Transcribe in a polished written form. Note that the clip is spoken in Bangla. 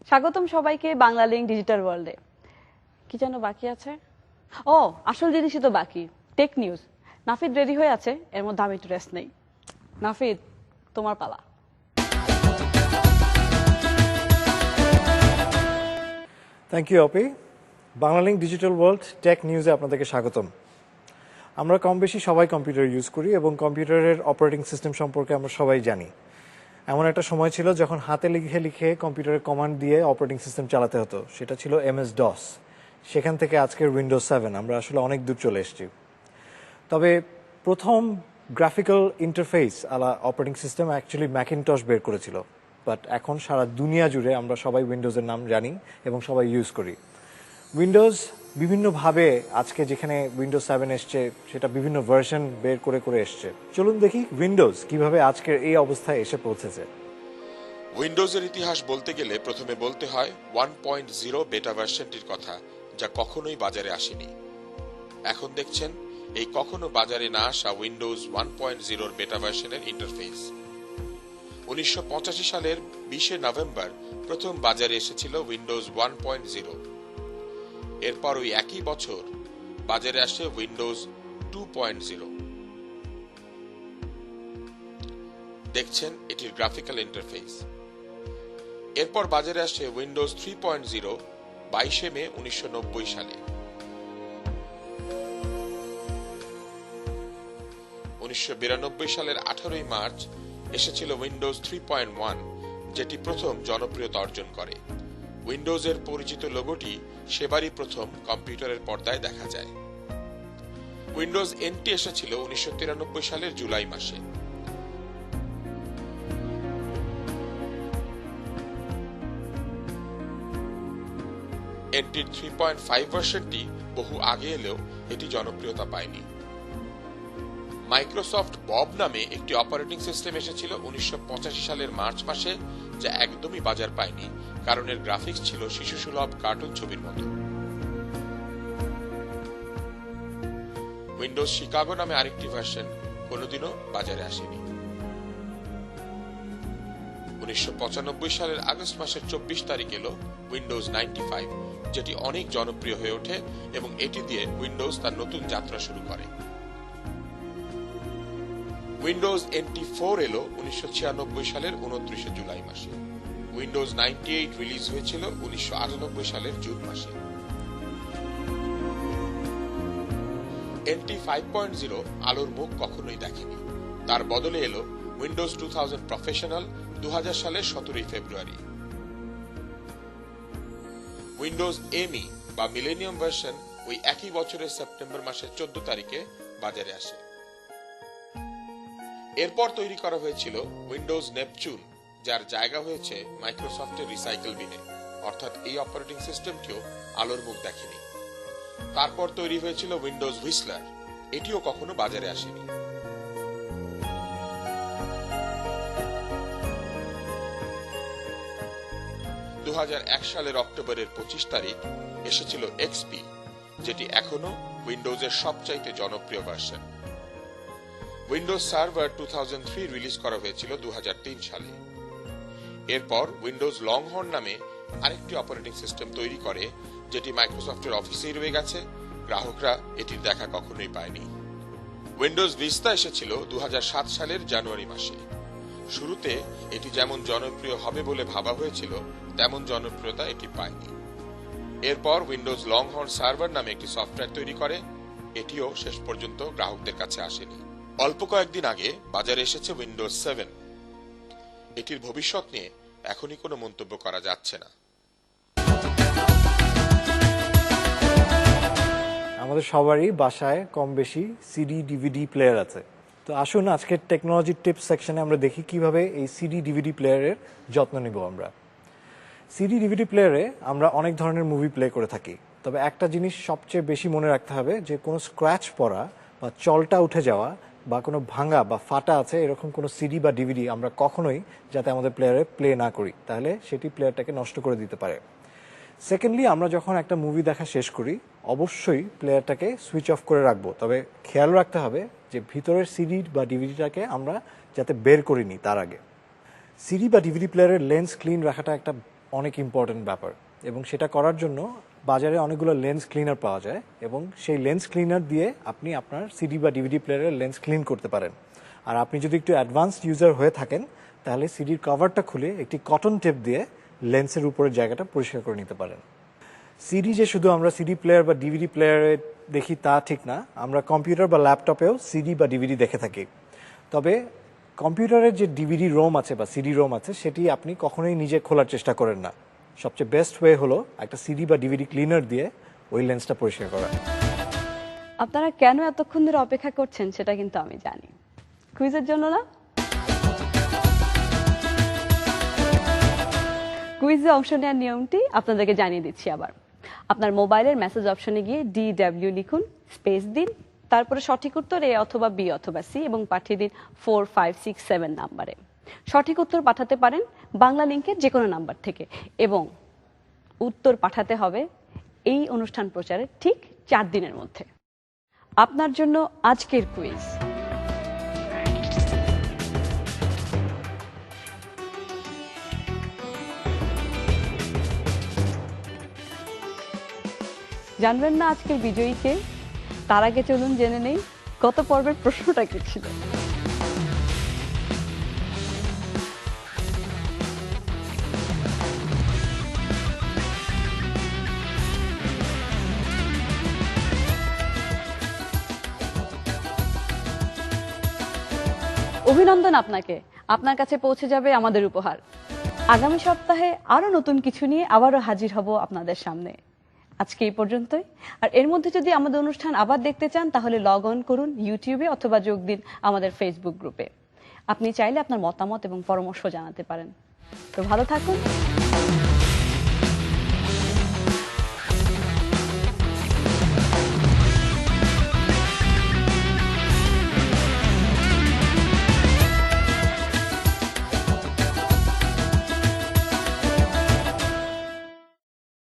স্বাগতম সবাইকে বাংলা লিংক ডিজিটাল ওয়ার্ল্ডে। কি যেন বাকি আছে? ও, আসল জিনিসই তো বাকি, টেক নিউজ। নাফিদ রেডি হয়ে আছে, এর মধ্যে আমি একটু রেস্ট নেই। নাফিদ, তোমার পালা। Thank you Opi. Bangla link digital world tech নিউজে আপনাদেরকে স্বাগতম। আমরা কম বেশি সবাই কম্পিউটার ইউজ করি এবং কম্পিউটারের অপারেটিং সিস্টেম সম্পর্কে আমরা সবাই জানি। এমন একটা সময় ছিল যখন হাতে লিখে লিখে কম্পিউটারের কমান্ড দিয়ে অপারেটিং সিস্টেম চালাতে হতো, সেটা ছিল MS-DOS। সেখান থেকে আজকের উইন্ডোজ 7, আমরা আসলে অনেক দূর চলে এসেছি। তবে প্রথম গ্রাফিক্যাল ইন্টারফেস আলা অপারেটিং সিস্টেম অ্যাকচুয়ালি ম্যাকিনটশ বের করেছিল, বাট এখন সারা দুনিয়া জুড়ে আমরা সবাই উইন্ডোজের নাম জানি এবং সবাই ইউজ করি। উইন্ডোজ বিভিন্নভাবে আজকে যেখানে উইন্ডোজ 7 এসছে, সেটা বিভিন্ন ভার্সন বের করে করে এসছে। চলুন দেখি উইন্ডোজ কিভাবে আজকের এই অবস্থায় এসে পৌঁছেছে। উইন্ডোজের ইতিহাস বলতে গেলে প্রথমে বলতে হয় 1.0 বেটা ভার্সনটির কথা, যা কখনোই বাজারে আসেনি। এখন দেখছেন এই কখনো বাজারে না আসা উইন্ডোজ 1.0 বেটা ভার্সনের ইন্টারফেস। 1985 সালের 20 নভেম্বর প্রথম বাজারে এসেছিল উইন্ডোজ 1.0। এরপর ওই একই বছর বাজারে আসে উইন্ডোজ 2.0। দেখছেন এটির গ্রাফিক্যাল ইন্টারফেস। এরপর বাজারে আসে উইন্ডোজ 3.0 22 মে 1990 সালে। 1992 সালের 18 মার্চ এসেছিল উইন্ডোজ 3.1, যেটি প্রথম জনপ্রিয়তা অর্জন করে। উইন্ডোজের পরিচিত লোগোটি সেবারই প্রথম কম্পিউটারের পর্দায় দেখা যায়। উইন্ডোজ NT এসেছিল 1993 সালের জুলাই মাসে। NT-র 3.5 ভার্সনটি বহু আগে এলেও এটি জনপ্রিয়তা পায়নি। মাইক্রোসফট বব নামে একটি অপারেটিং সিস্টেম এসেছিল 1985 সালের মার্চ মাসে, যা একদমই বাজার পায়নি, কারণ এর গ্রাফিক্স ছিল শিশুসুলভ কার্টুন ছবির মতো। উইন্ডোজ শিকাগো নামে আরেকটি ভার্সন কোনোদিনও বাজারে আসেনি। 1995 সালের আগস্ট মাসের 24 তারিখ এলো উইন্ডোজ 95, যেটি অনেক জনপ্রিয় হয়ে ওঠে এবং এটি দিয়ে উইন্ডোজ তার নতুন যাত্রা শুরু করে। উইন্ডোজ NT4 এলো 1996 সালের 29 জুলাই মাসে। উইন্ডোজ 98 রিলিজ হয়েছিল 1998 সালের জুন মাসে। NT 5.0 আলোর মুখ কখনোই দেখেনি। তার বদলে এলো উইন্ডোজ 2000 প্রফেশনাল 2000 সালের 17 ফেব্রুয়ারি। উইন্ডোজ ME বা মিলেনিয়াম ভার্সন ওই একই বছরের সেপ্টেম্বর মাসের 14 তারিখে বাজারে আসে। এরপর তৈরি করা হয়েছিল উইন্ডোজ নেপচুন, যার জায়গা হয়েছে মাইক্রোসফটের রিসাইকেল বিনে, অর্থাৎ এই অপারেটিং সিস্টেমটিও আলোর মুখ দেখেনি। তারপর তৈরি হয়েছিল উইন্ডোজ হুইসলার, এটিও কখনো বাজারে আসেনি। 2001 সালের অক্টোবরের 25 তারিখ এসেছিল XP, যেটি এখনো উইন্ডোজের সবচাইতে জনপ্রিয় ভার্সন। উইন্ডোজ সার্ভার 2003 রিলিজ করা হয়েছিল 2003 সালে। এরপর উইন্ডোজ লংহর্ন নামে আরেকটি অপারেটিং সিস্টেম তৈরি করে, যেটি মাইক্রোসফটের অফিসেই রয়ে গেছে, গ্রাহকরা এটির দেখা কখনোই পায়নি। উইন্ডোজ ভিস্তা এসেছিল 2007 সালের জানুয়ারি মাসে। শুরুতে এটি যেমন জনপ্রিয় হবে বলে ভাবা হয়েছিল, তেমন জনপ্রিয়তা এটি পায়নি। এরপর উইন্ডোজ লংহর্ন সার্ভার নামে একটি সফটওয়্যার তৈরি করে, এটিও শেষ পর্যন্ত গ্রাহকদের কাছে আসেনি। অল্প কয়েকদিন আগে বাজারে এসেছে উইন্ডোজ 7। এটির ভবিষ্যৎ নিয়ে এখনই কোনো মন্তব্য করা যাচ্ছে না। আমাদের সবারই বাসায় কম বেশি সিডি ডিভিডি প্লেয়ার আছে। তো আসুন আজকের টেকনোলজি টিপস সেকশনে আমরা দেখি কিভাবে এই সিডি ডিভিডি প্লেয়ারের যত্ন নিব আমরা। সিডি ডিভিডি প্লেয়ারে আমরা অনেক ধরনের মুভি প্লে করে থাকি, তবে একটা জিনিস সবচেয়ে বেশি মনে রাখতে হবে যে কোনো স্ক্র্যাচ পড়া বা চলটা উঠে যাওয়া বা কোনো ভাঙা বা ফাটা আছে এরকম কোনো সিডি বা ডিভিডি আমরা কখনোই যাতে আমাদের প্লেয়ারে প্লে না করি, তাহলে সেটি প্লেয়ারটাকে নষ্ট করে দিতে পারে। সেকেন্ডলি, আমরা যখন একটা মুভি দেখা শেষ করি অবশ্যই প্লেয়ারটাকে সুইচ অফ করে রাখবো, তবে খেয়াল রাখতে হবে যে ভিতরের সিডি বা ডিভিডিটাকে আমরা যাতে বের করিনি তার আগে। সিডি বা ডিভিডি প্লেয়ারের লেন্স ক্লিন রাখাটা একটা অনেক ইম্পর্টেন্ট ব্যাপার, এবং সেটা করার জন্য বাজারে অনেকগুলো লেন্স ক্লিনার পাওয়া যায়, এবং সেই লেন্স ক্লিনার দিয়ে আপনি আপনার সিডি বা ডিভিডি প্লেয়ারের লেন্স ক্লিন করতে পারেন। আর আপনি যদি একটু অ্যাডভান্সড ইউজার হয়ে থাকেন তাহলে সিডির কভারটা খুলে একটি কটন টেপ দিয়ে লেন্সের উপরের জায়গাটা পরিষ্কার করে নিতে পারেন। সিডি যে শুধু আমরা সিডি প্লেয়ার বা ডিভিডি প্লেয়ারে দেখি তা ঠিক না, আমরা কম্পিউটার বা ল্যাপটপেও সিডি বা ডিভিডি দেখে থাকি। তবে কম্পিউটারের যে ডিভিডি রোম আছে বা সিডি রোম আছে সেটি আপনি কখনোই নিজে খোলার চেষ্টা করেন না। সবচেয়ে বেস্ট ওয়ে হলো একটা সিডি বা ডিভিডি ক্লিনার দিয়ে ওই লেন্সটা পরিষ্কার করা। আপনারা কেন এতক্ষণ ধরে অপেক্ষা করছেন সেটা কিন্তু আমি জানি, কুইজের জন্য না? কুইজে অংশ নেওয়ার নিয়মটি আপনাদেরকে জানিয়ে দিচ্ছি আবার। আপনার মোবাইলের মেসেজ অপশনে গিয়ে DW লিখুন, স্পেস দিন, তারপরে সঠিক উত্তর A অথবা B অথবা C এবং পাঠিয়ে দিন 4567 নাম্বারে। সঠিক উত্তর পাঠাতে পারেন বাংলা লিংকের যে কোনো নাম্বার থেকে, এবং উত্তর পাঠাতে হবে এই অনুষ্ঠান প্রচারের ঠিক 4 দিনের মধ্যে। আপনার জন্য আজকের কুইজ। জানবেন না আজকের বিজয়ীকে? তার আগে চলুন জেনে নেই গত পর্বের প্রশ্নটা কি ছিল। অভিনন্দন আপনাকে, আপনার কাছে পৌঁছে যাবে আমাদের উপহার। আগামী সপ্তাহে আরো নতুন কিছু নিয়ে আবারও হাজির হব আপনাদের সামনে। আজকে এই পর্যন্তই। আর এর মধ্যে যদি আমাদের অনুষ্ঠান আবার দেখতে চান তাহলে লগ অন করুন ইউটিউবে অথবা যোগ দিন আমাদের ফেসবুক গ্রুপে। আপনি চাইলে আপনার মতামত এবং পরামর্শ জানাতে পারেন। তো ভালো থাকুন।